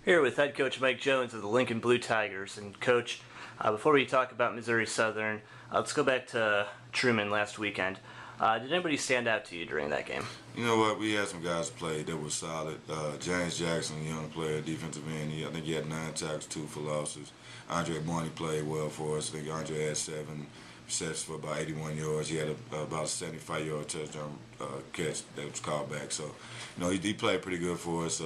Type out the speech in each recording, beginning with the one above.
Here with head coach Mike Jones of the Lincoln Blue Tigers. And coach, before we talk about Missouri Southern, let's go back to Truman last weekend. Did anybody stand out to you during that game? You know what? We had some guys play that were solid. James Jackson, young player, defensive end. I think he had 9 tackles, 2 for losses. Andre Barney played well for us. I think Andre had 7 sets for about 81 yards. He had about a 75-yard touchdown catch that was called back. So, he played pretty good for us.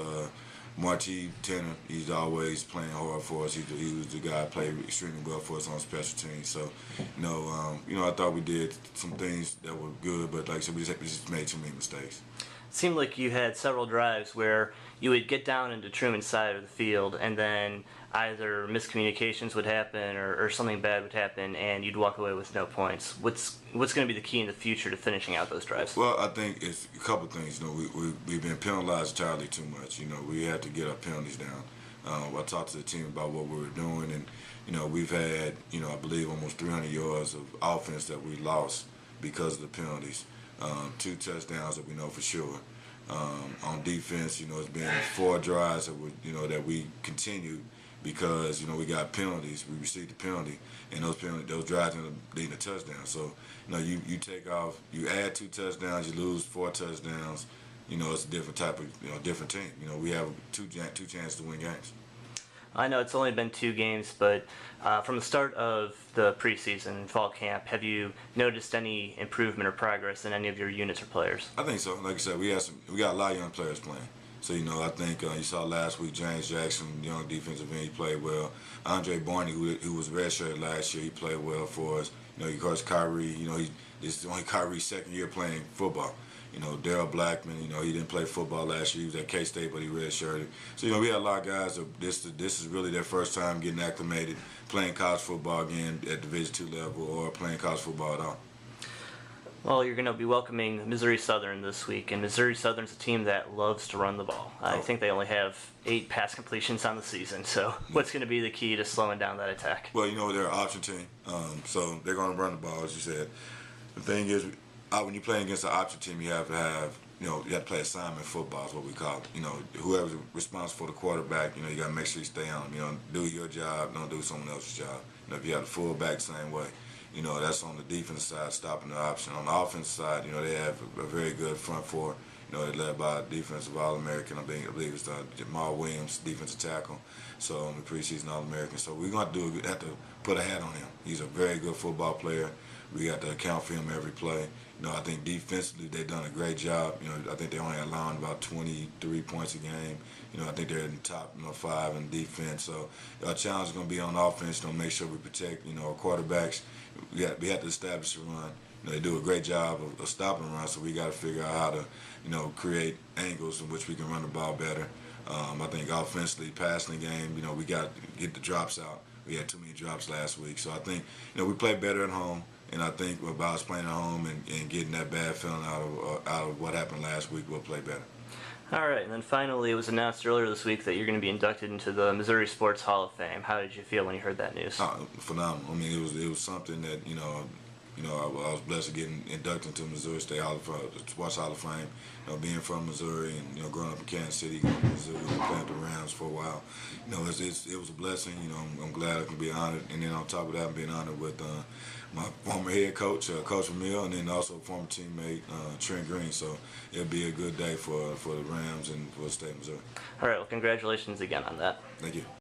Marty Tanner, he's always playing hard for us. He was the guy that played extremely well for us on special teams. So, I thought we did some things that were good, but like I said, we just made too many mistakes. It seemed like you had several drives where you would get down into Truman's side of the field, and then either miscommunications would happen or something bad would happen, and you'd walk away with no points. What's going to be the key in the future to finishing out those drives? Well, I think it's a couple of things. We've been penalized entirely too much. We have to get our penalties down. I talked to the team about what we were doing, and we've had I believe almost 300 yards of offense that we lost because of the penalties. 2 touchdowns that we know for sure. On defense, it's been 4 drives that we continued because we got penalties. We received the penalty, and those drives ended up leading to touchdowns. So you take off, you add 2 touchdowns, you lose 4 touchdowns. It's a different type of different team. We have two chances to win games. I know it's only been 2 games, but from the start of the preseason fall camp, have you noticed any improvement or progress in any of your units or players? I think so. Like I said, we got a lot of young players playing. So I think you saw last week James Jackson, young defensive end, he played well. Andre Barney, who was redshirted last year, he played well for us. Of course, Kyrie, this is only Kyrie's 2nd year playing football. Daryl Blackman, he didn't play football last year. He was at K-State, but he redshirted. So, we had a lot of guys. This is really their first time getting acclimated, playing college football again at Division II level or playing college football at all. Well, you're going to be welcoming Missouri Southern this week, and Missouri Southern's a team that loves to run the ball. I think they only have 8 pass completions on the season, so what's going to be the key to slowing down that attack? Well, they're an option team, so they're going to run the ball, as you said. The thing is, when you're playing against an option team, you have to have, you have to play assignment football is what we call it. Whoever's responsible for the quarterback, you got to make sure you stay on them. Do your job, don't do someone else's job. If you have the fullback, same way. That's on the defensive side, stopping the option. On the offensive side, they have a very good front four. They're led by a defensive All-American. I believe it's Jamal Williams, defensive tackle. So the preseason All-American. So we're going to have to put a hat on him. He's a very good football player. We got to account for him every play. I think defensively they've done a great job. I think they only allowing about 23 points a game. I think they're in the top 5 in defense. So our challenge is going to be on offense to make sure we protect our quarterbacks. We have to establish a run. They do a great job of stopping the run, so we got to figure out how to create angles in which we can run the ball better. I think offensively, passing the game, we got to get the drops out. We had too many drops last week. So I think, we play better at home. And I think about us playing at home and getting that bad feeling out of what happened last week, we'll play better. All right, and then finally, it was announced earlier this week that you're going to be inducted into the Missouri Sports Hall of Fame. How did you feel when you heard that news? Phenomenal. it was something that I was blessed to get inducted into Missouri State Sports Hall of Fame. Being from Missouri and growing up in Kansas City, going to Missouri, playing the Rams for a while. It was a blessing. I'm glad I can be honored, and then on top of that, I'm being honored with my former head coach, Coach Vermeil, and then also former teammate Trent Green. So it'll be a good day for the Rams and for the state of Missouri. All right. Well, congratulations again on that. Thank you.